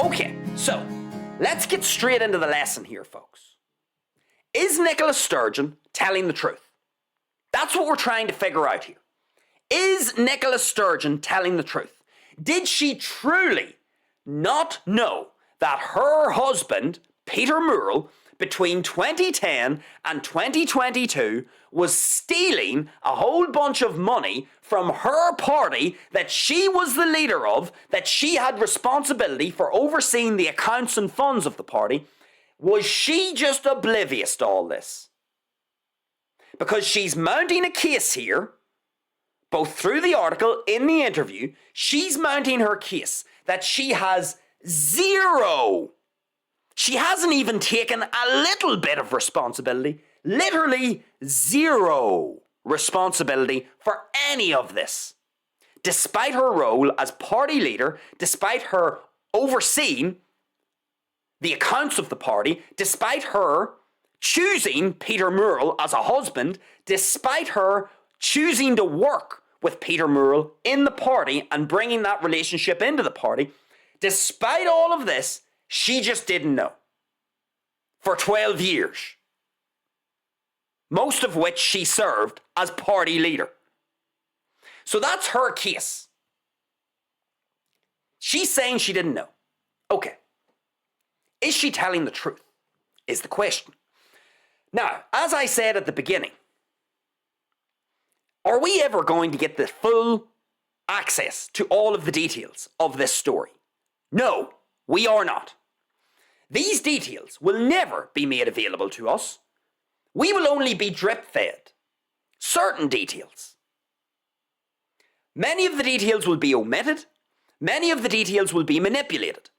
Okay, so let's get straight into the lesson here, folks. Is Nicola Sturgeon telling the truth? That's what we're trying to figure out here. Is Nicola Sturgeon telling the truth? Did she truly not know that her husband, Peter Murrell, between 2010 and 2022 was stealing a whole bunch of money from her party that she was the leader of, that she had responsibility for overseeing the accounts and funds of the party? Was she just oblivious to all this? Because she's mounting a case here, both through the article, in the interview, she's mounting her case that she has zero. She hasn't even taken a little bit of responsibility, literally zero responsibility for any of this. Despite her role as party leader, despite her overseeing the accounts of the party, despite her choosing Peter Murrell as a husband, despite her choosing to work with Peter Murrell in the party and bringing that relationship into the party, despite all of this, she just didn't know. For 12 years. Most of which she served as party leader. So that's her case. She's saying she didn't know. Okay. Is she telling the truth? Is the question. Now, as I said at the beginning, are we ever going to get the full access to all of the details of this story? No, we are not. These details will never be made available to us. We will only be drip-fed certain details. Many of the details will be omitted. Many of the details will be manipulated.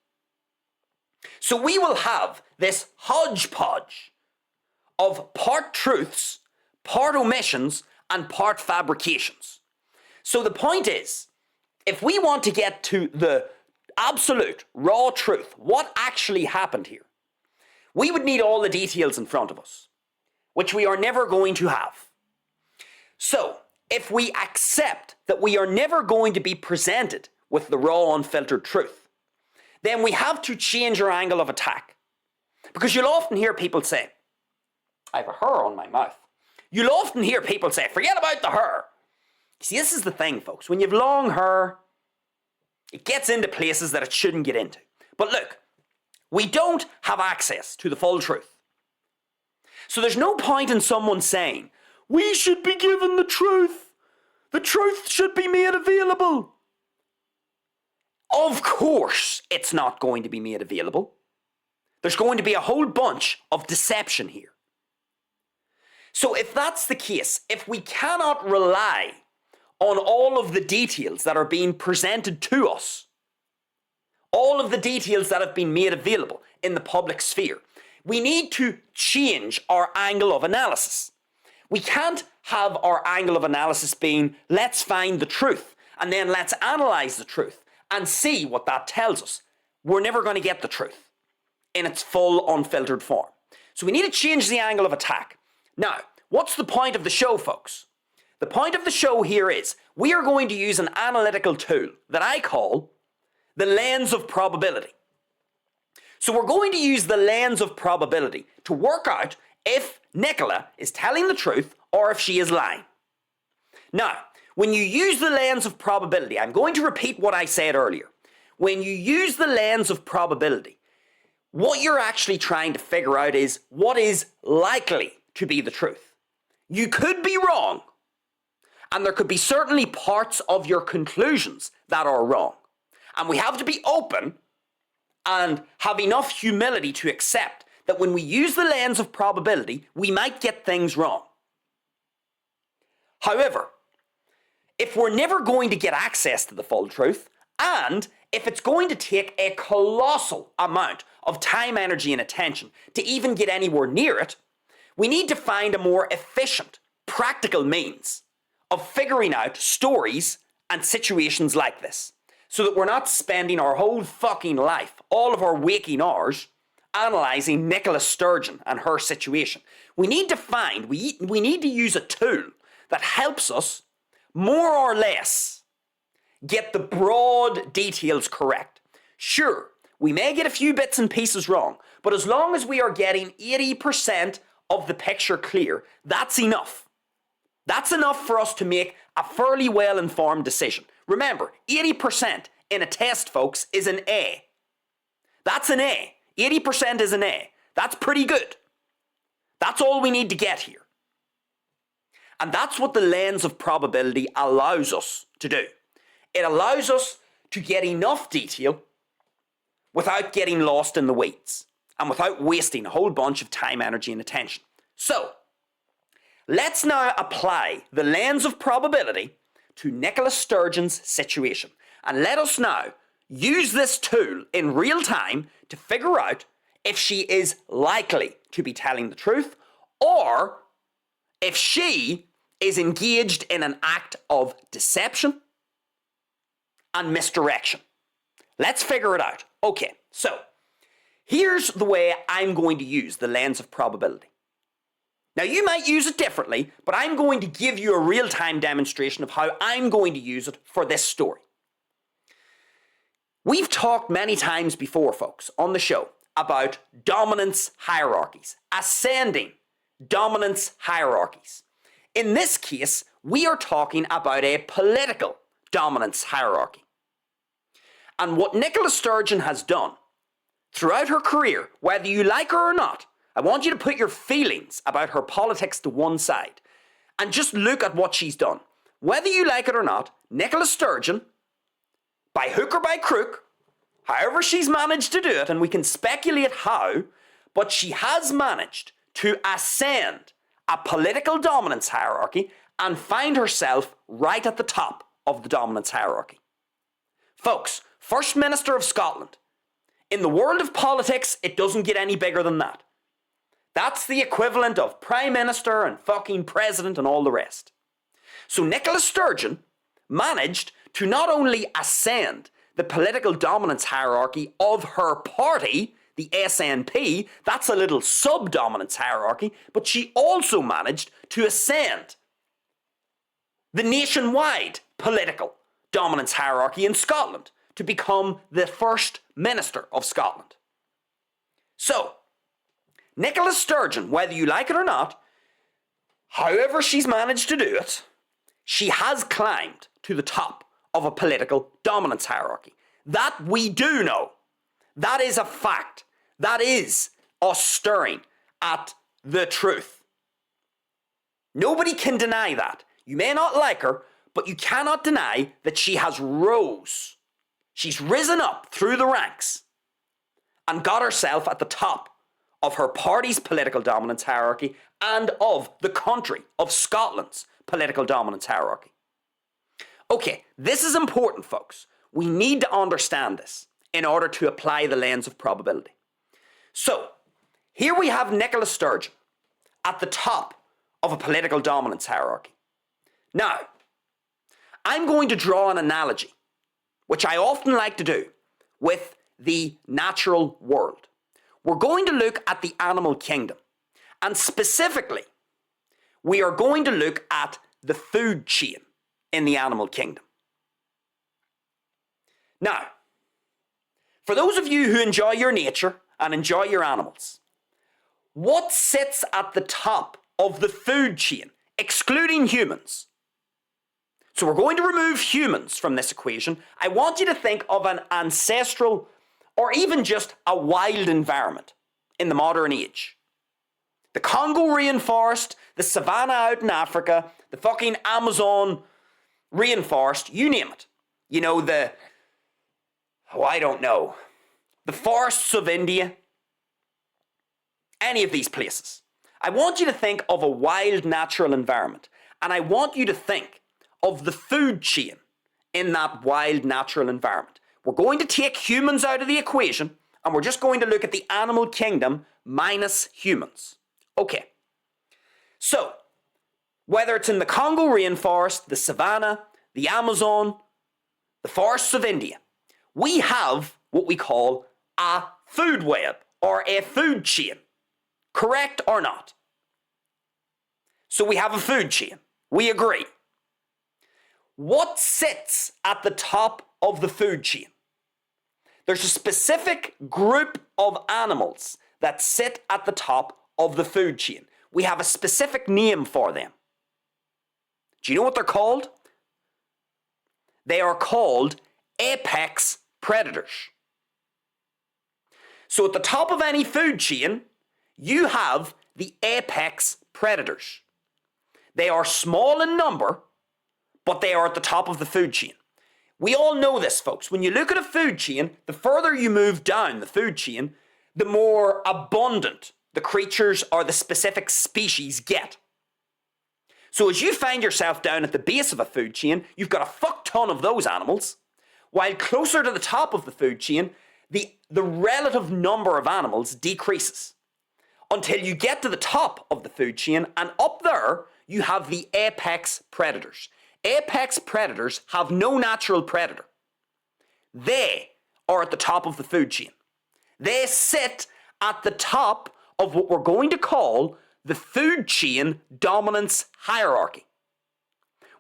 So we will have this hodgepodge of part truths, part omissions, and part fabrications. So the point is, if we want to get to the absolute raw truth, what actually happened here, we would need all the details in front of us, which we are never going to have. So, if we accept that we are never going to be presented with the raw, unfiltered truth, then we have to change our angle of attack. Because you'll often hear people say, I have a hair on my mouth. You'll often hear people say, forget about the hair. See, this is the thing, folks. When you've long hair, it gets into places that it shouldn't get into. But look, we don't have access to the full truth. So there's no point in someone saying, we should be given the truth. The truth should be made available. Of course it's not going to be made available. There's going to be a whole bunch of deception here. So if that's the case, if we cannot rely on all of the details that are being presented to us, all of the details that have been made available in the public sphere, we need to change our angle of analysis. We can't have our angle of analysis being, let's find the truth, and then let's analyze the truth and see what that tells us. We're never going to get the truth in its full, unfiltered form. So we need to change the angle of attack. Now, what's the point of the show, folks? The point of the show here is we are going to use an analytical tool that I call the lens of probability. So we're going to use the lens of probability to work out if Nicola is telling the truth or if she is lying. Now, when you use the lens of probability, I'm going to repeat what I said earlier. When you use the lens of probability, what you're actually trying to figure out is what is likely to be the truth. You could be wrong, and there could be certainly parts of your conclusions that are wrong. And we have to be open and have enough humility to accept that when we use the lens of probability, we might get things wrong. However, if we're never going to get access to the full truth, and if it's going to take a colossal amount of time, energy, and attention to even get anywhere near it, we need to find a more efficient, practical means of figuring out stories and situations like this, so that we're not spending our whole fucking life, all of our waking hours, analysing Nicola Sturgeon and her situation. We need to use a tool that helps us more or less get the broad details correct. Sure, We may get a few bits and pieces wrong, but as long as we are getting 80% of the picture clear, that's enough. That's enough for us to make a fairly well-informed decision. Remember, 80% in a test, folks, is an A. That's an A. 80% is an A. That's pretty good. That's all we need to get here. And that's what the lens of probability allows us to do. It allows us to get enough detail without getting lost in the weeds and without wasting a whole bunch of time, energy, and attention. So, let's now apply the lens of probability to Nicola Sturgeon's situation. And let us now use this tool in real time to figure out if she is likely to be telling the truth or if she is engaged in an act of deception and misdirection. Let's figure it out. Okay, so here's the way I'm going to use the lens of probability. Now, you might use it differently, but I'm going to give you a real-time demonstration of how I'm going to use it for this story. We've talked many times before, folks, on the show about dominance hierarchies, ascending dominance hierarchies. In this case, we are talking about a political dominance hierarchy. And what Nicola Sturgeon has done throughout her career, whether you like her or not, I want you to put your feelings about her politics to one side and just look at what she's done. Whether you like it or not, Nicola Sturgeon, by hook or by crook, however she's managed to do it, and we can speculate how, but she has managed to ascend a political dominance hierarchy and find herself right at the top of the dominance hierarchy. Folks, First Minister of Scotland. In the world of politics, it doesn't get any bigger than that. That's the equivalent of Prime Minister and fucking President and all the rest. So Nicola Sturgeon managed to not only ascend the political dominance hierarchy of her party, the SNP, that's a little sub-dominance hierarchy, but she also managed to ascend the nationwide political dominance hierarchy in Scotland to become the First Minister of Scotland. So, Nicola Sturgeon, whether you like it or not, however she's managed to do it, she has climbed to the top of a political dominance hierarchy. That we do know. That is a fact. That is us staring at the truth. Nobody can deny that. You may not like her, but you cannot deny that she has rose. She's risen up through the ranks and got herself at the top of her party's political dominance hierarchy and of the country of Scotland's political dominance hierarchy. Okay, this is important, folks. We need to understand this in order to apply the lens of probability. So, here we have Nicola Sturgeon at the top of a political dominance hierarchy. Now, I'm going to draw an analogy, which I often like to do, with the natural world. We're going to look at the animal kingdom, and specifically, we are going to look at the food chain in the animal kingdom. Now, for those of you who enjoy your nature and enjoy your animals, what sits at the top of the food chain, excluding humans? So we're going to remove humans from this equation. I want you to think of an ancestral or even just a wild environment in the modern age. The Congo rainforest, the savannah out in Africa, the fucking Amazon rainforest, you name it. You know, the forests of India, any of these places. I want you to think of a wild natural environment, and I want you to think of the food chain in that wild natural environment. We're going to take humans out of the equation, and we're just going to look at the animal kingdom minus humans. Okay, so whether it's in the Congo rainforest, the savannah, the Amazon, the forests of India, we have what we call a food web or a food chain. Correct or not? So we have a food chain. We agree. What sits at the top of the food chain? There's a specific group of animals that sit at the top of the food chain. We have a specific name for them. Do you know what they're called? They are called apex predators. So at the top of any food chain, you have the apex predators. They are small in number, but they are at the top of the food chain. We all know this, folks. When you look at a food chain, the further you move down the food chain, the more abundant the creatures or the specific species get. So as you find yourself down at the base of a food chain, you've got a fuck ton of those animals, while closer to the top of the food chain, the relative number of animals decreases until you get to the top of the food chain, and up there you have the apex predators. Apex predators have no natural predator. They are at the top of the food chain. They sit at the top of what we're going to call the food chain dominance hierarchy.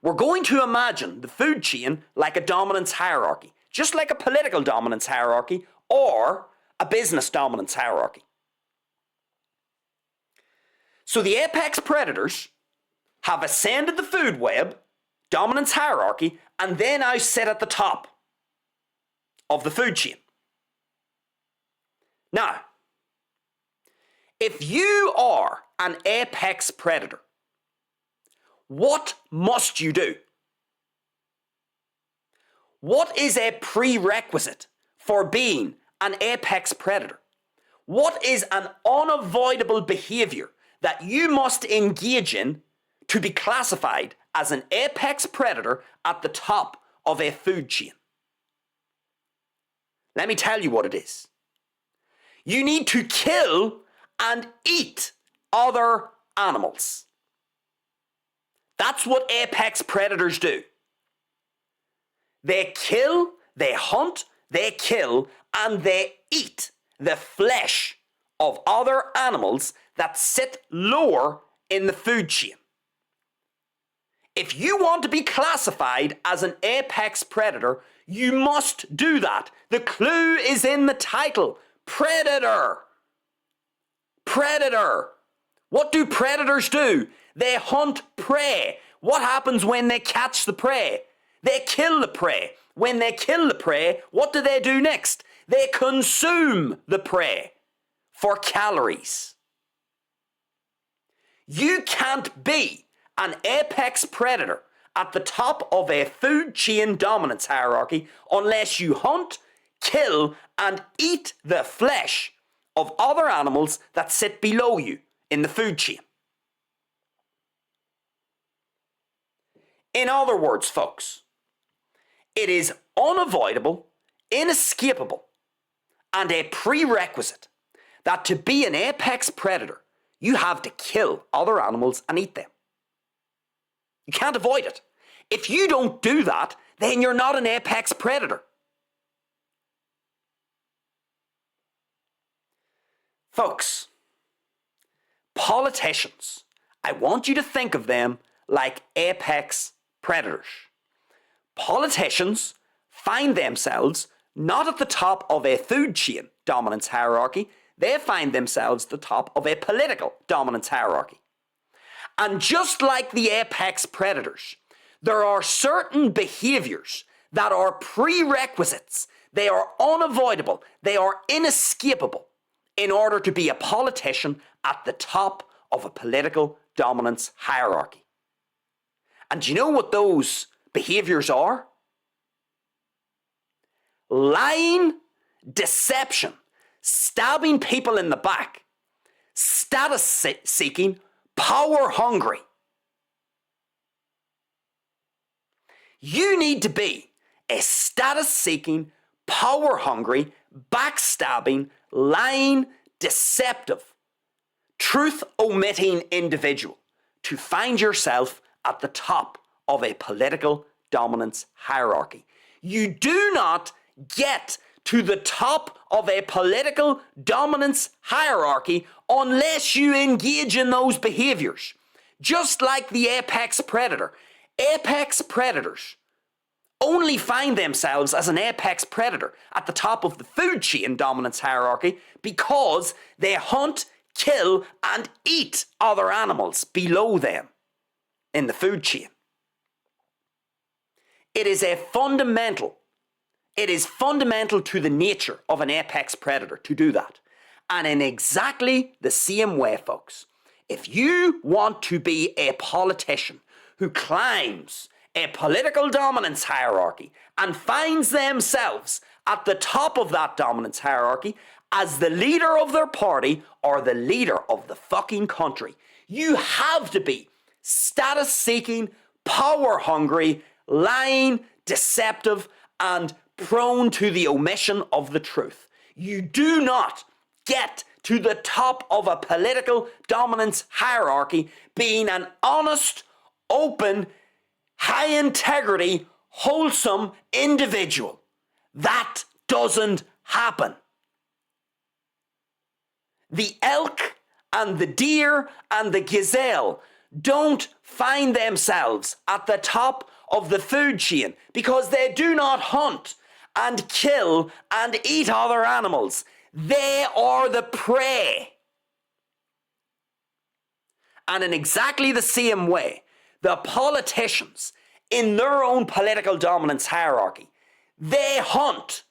We're going to imagine the food chain like a dominance hierarchy, just like a political dominance hierarchy or a business dominance hierarchy. So the apex predators have ascended the food web, dominance hierarchy, and they now sit at the top of the food chain. Now, if you are an apex predator, what must you do? What is a prerequisite for being an apex predator? What is an unavoidable behavior that you must engage in to be classified as an apex predator at the top of a food chain? Let me tell you what it is. You need to kill and eat other animals. That's what apex predators do. They kill, they hunt, they kill, and they eat the flesh of other animals that sit lower in the food chain. If you want to be classified as an apex predator, you must do that. The clue is in the title. Predator. Predator. What do predators do? They hunt prey. What happens when they catch the prey? They kill the prey. When they kill the prey, what do they do next? They consume the prey for calories. You can't be an apex predator at the top of a food chain dominance hierarchy unless you hunt, kill, and eat the flesh of other animals that sit below you in the food chain. In other words, folks, it is unavoidable, inescapable, and a prerequisite that to be an apex predator, you have to kill other animals and eat them. You can't avoid it. If you don't do that, then you're not an apex predator. Folks, politicians, I want you to think of them like apex predators. Politicians find themselves not at the top of a food chain dominance hierarchy, they find themselves at the top of a political dominance hierarchy. And just like the apex predators, there are certain behaviors that are prerequisites. They are unavoidable. They are inescapable in order to be a politician at the top of a political dominance hierarchy. And do you know what those behaviors are? Lying, deception, stabbing people in the back, status seeking, power hungry. You need to be a status seeking, power hungry, backstabbing, lying, deceptive, truth omitting individual to find yourself at the top of a political dominance hierarchy. You do not get to the top of a political dominance hierarchy unless you engage in those behaviors. Just like the apex predator. Apex predators only find themselves as an apex predator at the top of the food chain dominance hierarchy because they hunt, kill, and eat other animals below them in the food chain. It is fundamental to the nature of an apex predator to do that. And in exactly the same way, folks, if you want to be a politician who climbs a political dominance hierarchy and finds themselves at the top of that dominance hierarchy as the leader of their party or the leader of the fucking country, you have to be status-seeking, power-hungry, lying, deceptive, and prone to the omission of the truth. You do not get to the top of a political dominance hierarchy being an honest, open, high-integrity, wholesome individual. That doesn't happen. The elk and the deer and the gazelle don't find themselves at the top of the food chain because they do not hunt and kill and eat other animals. They are the prey. And in exactly the same way, the politicians in their own political dominance hierarchy, they hunt,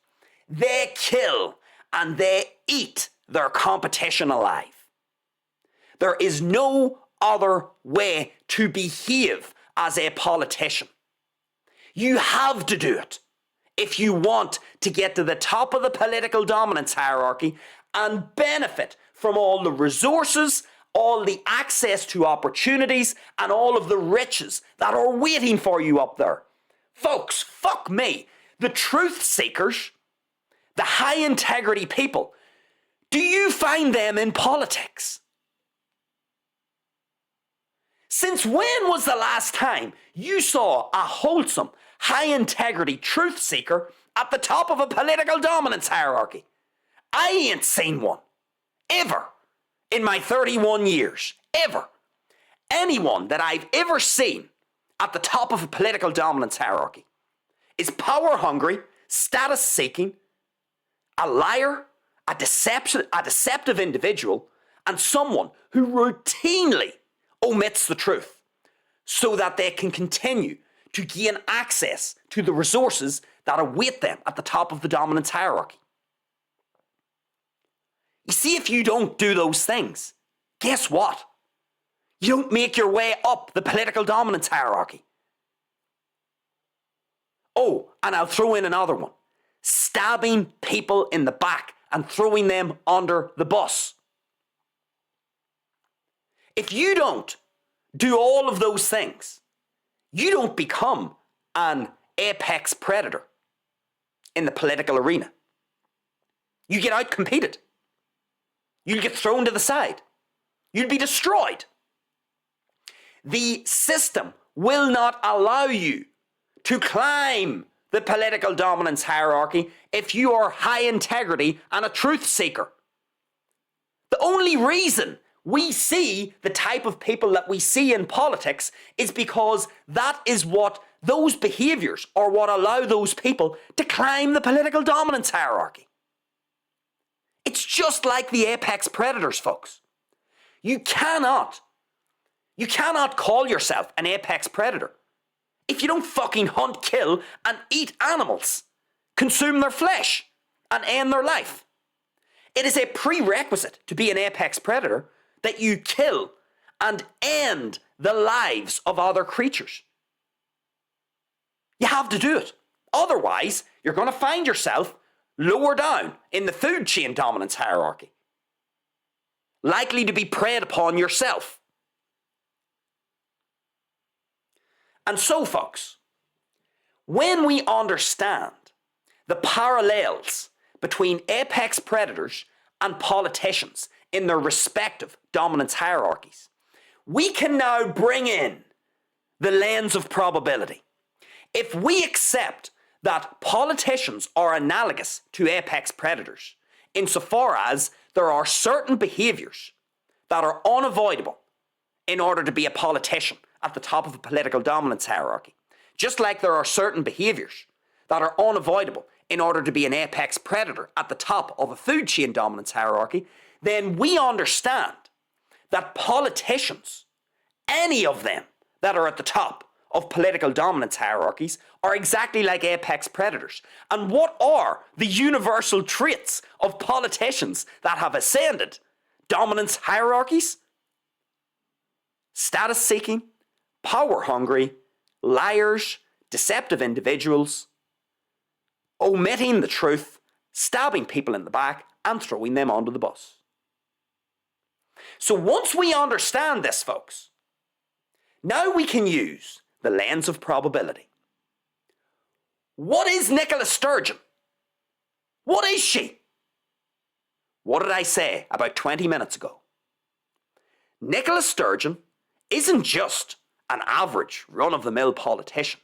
they kill, and they eat their competition alive. There is no other way to behave as a politician. You have to do it if you want to get to the top of the political dominance hierarchy and benefit from all the resources, all the access to opportunities, and all of the riches that are waiting for you up there. Folks, fuck me. The truth seekers, the high integrity people, do you find them in politics? Since when was the last time you saw a wholesome, high-integrity truth seeker at the top of a political dominance hierarchy? I ain't seen one. Ever. In my 31 years. Ever. Anyone that I've ever seen at the top of a political dominance hierarchy is power-hungry, status-seeking, a liar, a deceptive individual, and someone who routinely omits the truth so that they can continue to gain access to the resources that await them at the top of the dominance hierarchy. You see, if you don't do those things, guess what? You don't make your way up the political dominance hierarchy. Oh, and I'll throw in another one. Stabbing people in the back and throwing them under the bus. If you don't do all of those things, you don't become an apex predator in the political arena. You get outcompeted. You'll get thrown to the side. You'll be destroyed. The system will not allow you to climb the political dominance hierarchy if you are high integrity and a truth seeker. The only reason we see the type of people that we see in politics is because that is what those behaviours are what allow those people to climb the political dominance hierarchy. It's just like the apex predators, folks. You cannot call yourself an apex predator if you don't fucking hunt, kill, and eat animals, consume their flesh, and end their life. It is a prerequisite to be an apex predator that you kill and end the lives of other creatures. You have to do it. Otherwise, you're going to find yourself lower down in the food chain dominance hierarchy, likely to be preyed upon yourself. And so, folks, when we understand the parallels between apex predators and politicians in their respective dominance hierarchies, we can now bring in the lens of probability. If we accept that politicians are analogous to apex predators, insofar as there are certain behaviours that are unavoidable in order to be a politician at the top of a political dominance hierarchy, just like there are certain behaviours that are unavoidable in order to be an apex predator at the top of a food chain dominance hierarchy, then we understand that politicians, any of them that are at the top of political dominance hierarchies, are exactly like apex predators. And what are the universal traits of politicians that have ascended dominance hierarchies? Status seeking, power hungry, liars, deceptive individuals, omitting the truth, stabbing people in the back, and throwing them onto the bus. So once we understand this, folks, now we can use the lens of probability. What is Nicola Sturgeon? What is she? What did I say about 20 minutes ago? Nicola Sturgeon isn't just an average run-of-the-mill politician.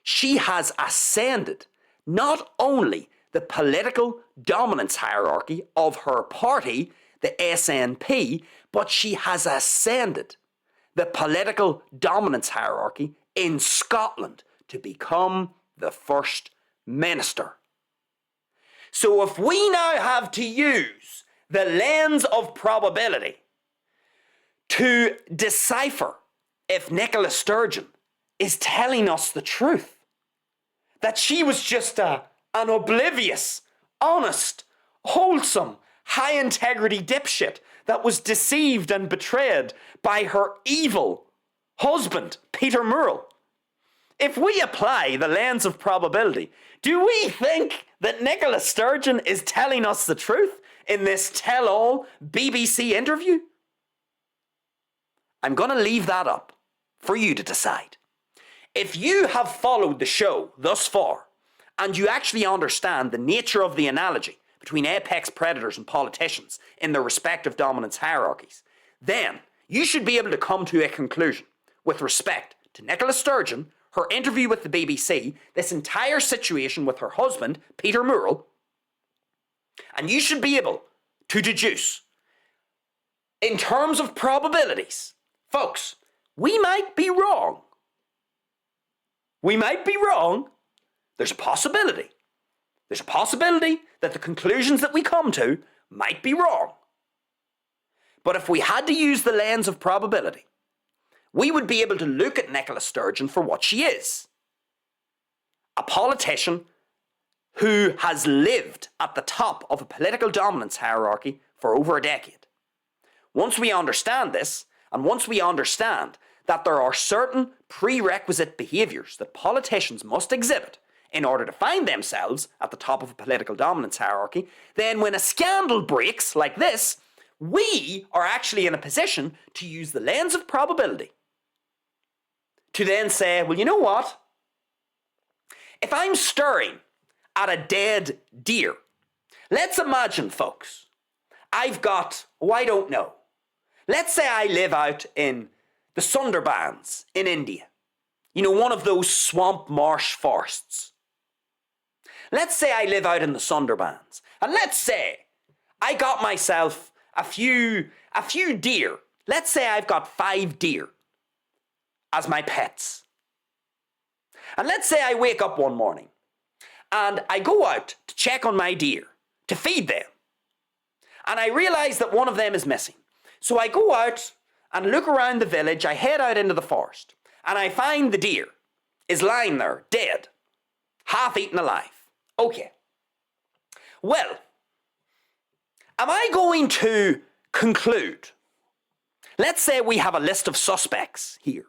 She has ascended not only the political dominance hierarchy of her party, the SNP, but she has ascended the political dominance hierarchy in Scotland to become the First Minister. So if we now have to use the lens of probability to decipher if Nicola Sturgeon is telling us the truth, that she was just an oblivious, honest, wholesome, high-integrity dipshit that was deceived and betrayed by her evil husband, Peter Murrell. If we apply the lens of probability, do we think that Nicola Sturgeon is telling us the truth in this tell-all BBC interview? I'm going to leave that up for you to decide. If you have followed the show thus far, and you actually understand the nature of the analogy between apex predators and politicians in their respective dominance hierarchies, then you should be able to come to a conclusion with respect to Nicola Sturgeon, her interview with the BBC, this entire situation with her husband, Peter Murrell, and you should be able to deduce, in terms of probabilities, folks, we might be wrong. We might be wrong. There's a possibility. There's a possibility that the conclusions that we come to might be wrong. But if we had to use the lens of probability, we would be able to look at Nicola Sturgeon for what she is. A politician who has lived at the top of a political dominance hierarchy for over a decade. Once we understand this, and once we understand that there are certain prerequisite behaviours that politicians must exhibit in order to find themselves at the top of a political dominance hierarchy, then when a scandal breaks like this, we are actually in a position to use the lens of probability to then say, well, you know what? If I'm staring at a dead deer, let's imagine, folks, I've got, I don't know, let's say I live out in the Sundarbans in India. You know, one of those swamp marsh forests. Let's say I live out in the Sundarbans. And let's say I got myself a few deer. Let's say I've got 5 deer as my pets. And let's say I wake up one morning and I go out to check on my deer, to feed them. And I realise that one of them is missing. So I go out and look around the village, I head out into the forest, and I find the deer is lying there, dead, half eaten alive. Okay. Well, am I going to conclude? Let's say we have a list of suspects here.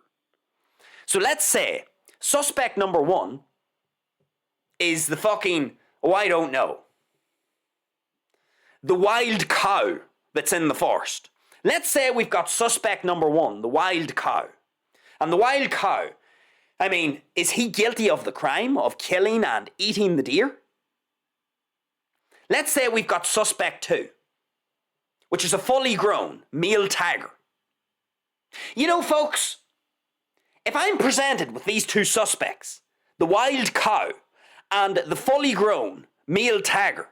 So let's say suspect number 1 is the fucking, I don't know, the wild cow that's in the forest. Let's say we've got suspect number 1, the wild cow. And the wild cow, I mean, is he guilty of the crime of killing and eating the deer? Let's say we've got suspect 2, which is a fully grown male tiger. You know, folks, if I'm presented with these 2 suspects, the wild cow and the fully grown male tiger,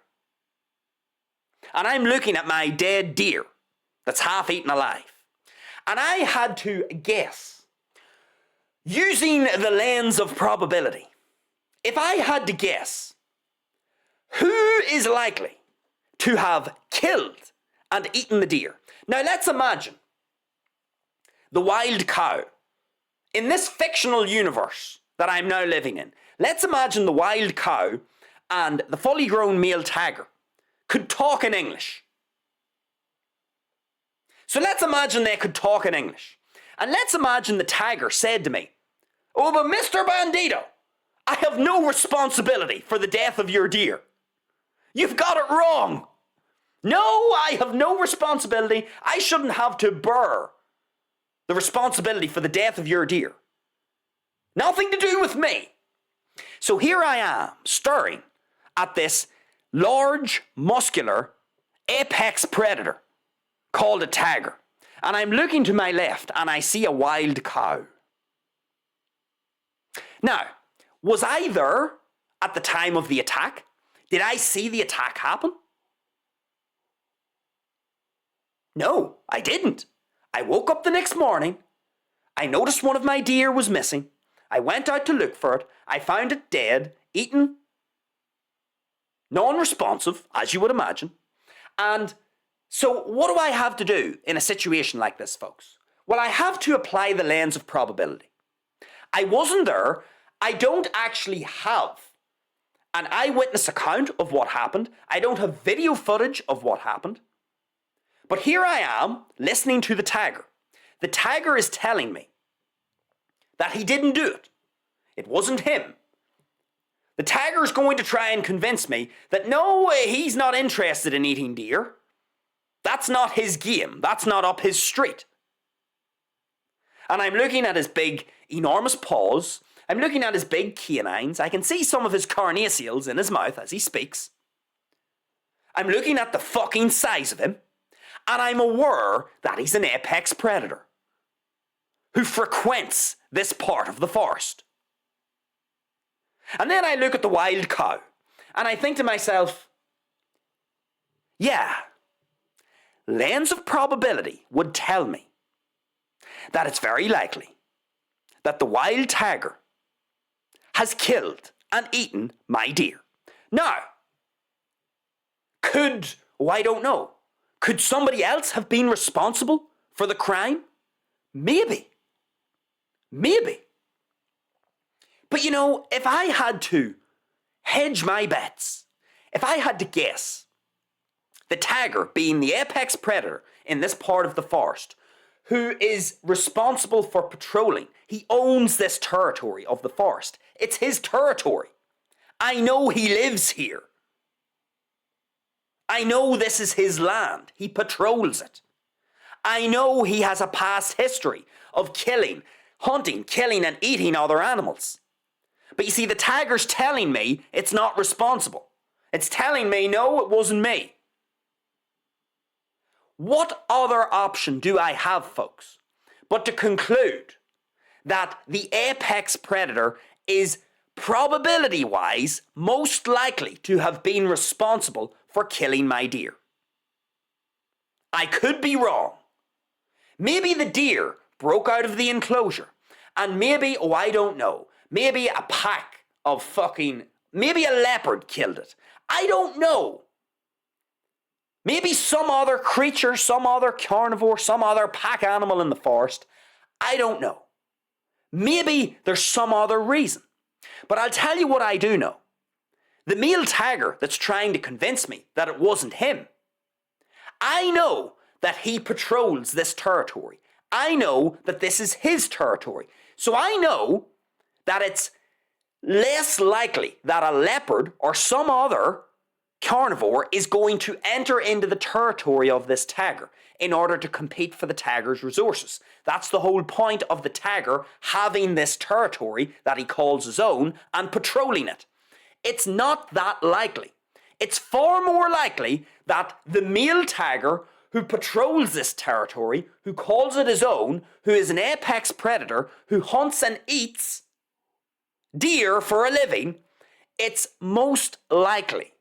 and I'm looking at my dead deer that's half eaten alive, and I had to guess Using the lens of probability, if I had to guess who is likely to have killed and eaten the deer. Now let's imagine the wild cow. In this fictional universe that I'm now living in, let's imagine the wild cow and the fully grown male tiger could talk in English. So let's imagine they could talk in English. And let's imagine the tiger said to me, "Oh, but Mr. Bandido, I have no responsibility for the death of your deer. You've got it wrong. No, I have no responsibility. I shouldn't have to bear the responsibility for the death of your deer. Nothing to do with me." So here I am, staring at this large, muscular, apex predator called a tiger. And I'm looking to my left and I see a wild cow. Now, was I there at the time of the attack? Did I see the attack happen? No, I didn't. I woke up the next morning. I noticed one of my deer was missing. I went out to look for it. I found it dead, eaten, non-responsive, as you would imagine. And so what do I have to do in a situation like this, folks? Well, I have to apply the lens of probability. I wasn't there. I don't actually have an eyewitness account of what happened. I don't have video footage of what happened. But here I am, listening to the tiger. The tiger is telling me that he didn't do it. It wasn't him. The tiger is going to try and convince me that no, he's not interested in eating deer. That's not his game. That's not up his street. And I'm looking at his big, enormous paws. I'm looking at his big canines. I can see some of his carnassials in his mouth as he speaks. I'm looking at the fucking size of him. And I'm aware that he's an apex predator who frequents this part of the forest. And then I look at the wild cow and I think to myself, yeah, lens of probability would tell me that it's very likely that the wild tiger has killed and eaten my deer. Now, I don't know. Could somebody else have been responsible for the crime? Maybe. But you know, if I had to hedge my bets, if I had to guess, the tiger being the apex predator in this part of the forest, who is responsible for patrolling, he owns this territory of the forest. It's his territory. I know he lives here. I know this is his land. He patrols it. I know he has a past history of hunting, killing and eating other animals. But you see, the tiger's telling me it's not responsible. It's telling me, no, it wasn't me. What other option do I have, folks, but to conclude that the apex predator is probability-wise most likely to have been responsible for killing my deer? I could be wrong. Maybe the deer broke out of the enclosure and maybe, I don't know, maybe a pack of maybe a leopard killed it. I don't know. Maybe some other creature, some other carnivore, some other pack animal in the forest. I don't know. Maybe there's some other reason. But I'll tell you what I do know. The male tiger that's trying to convince me that it wasn't him, I know that he patrols this territory. I know that this is his territory. So I know that it's less likely that a leopard or some other carnivore is going to enter into the territory of this tiger in order to compete for the tiger's resources. That's the whole point of the tiger having this territory that he calls his own and patrolling it. It's not that likely. It's far more likely that the male tiger who patrols this territory, who calls it his own, who is an apex predator, who hunts and eats deer for a living, it's most likely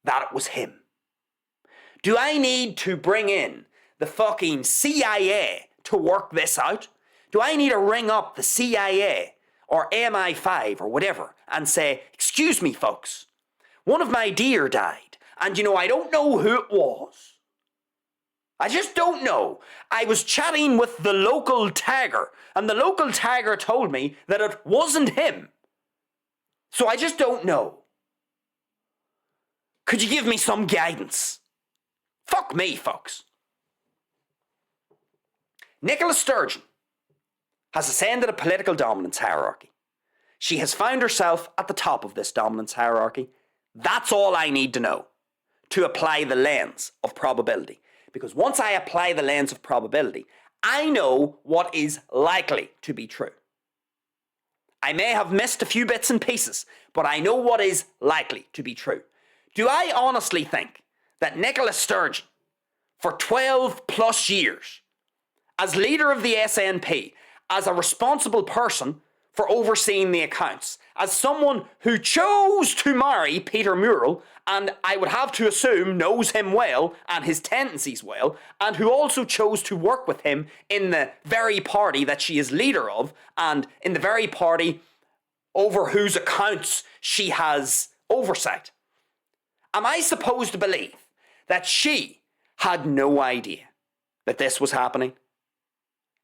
that it was him. Do I need to bring in the fucking CIA to work this out? Do I need to ring up the CIA or MI5 or whatever and say, excuse me, folks, one of my deer died, and I don't know who it was. I just don't know. I was chatting with the local tagger, and the local tagger told me that it wasn't him. So I just don't know. Could you give me some guidance? Fuck me, folks. Nicola Sturgeon has ascended a political dominance hierarchy. She has found herself at the top of this dominance hierarchy. That's all I need to know to apply the lens of probability. Because once I apply the lens of probability, I know what is likely to be true. I may have missed a few bits and pieces, but I know what is likely to be true. Do I honestly think that Nicola Sturgeon, for 12 plus years, as leader of the SNP, as a responsible person for overseeing the accounts, as someone who chose to marry Peter Murrell, and I would have to assume knows him well and his tendencies well, and who also chose to work with him in the very party that she is leader of, and in the very party over whose accounts she has oversight, am I supposed to believe that she had no idea that this was happening?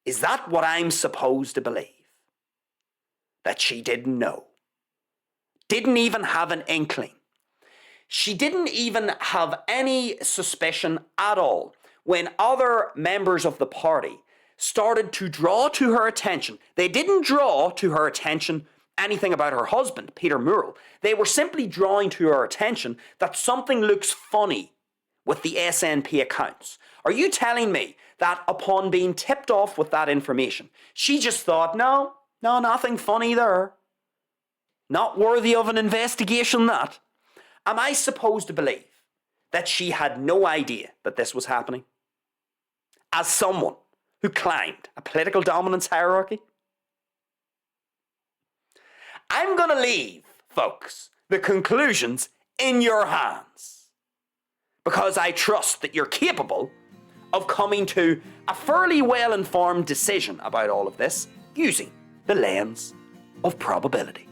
Is that what I'm supposed to believe? That she didn't know? Didn't even have an inkling? She didn't even have any suspicion at all when other members of the party started to draw to her attention. They didn't draw to her attention anything about her husband, Peter Murrell. They were simply drawing to her attention that something looks funny with the SNP accounts. Are you telling me that upon being tipped off with that information, she just thought, no, nothing funny there. Not worthy of an investigation, that? Am I supposed to believe that she had no idea that this was happening? As someone who climbed a political dominance hierarchy? I'm going to leave, folks, the conclusions in your hands, because I trust that you're capable of coming to a fairly well-informed decision about all of this using the lens of probability.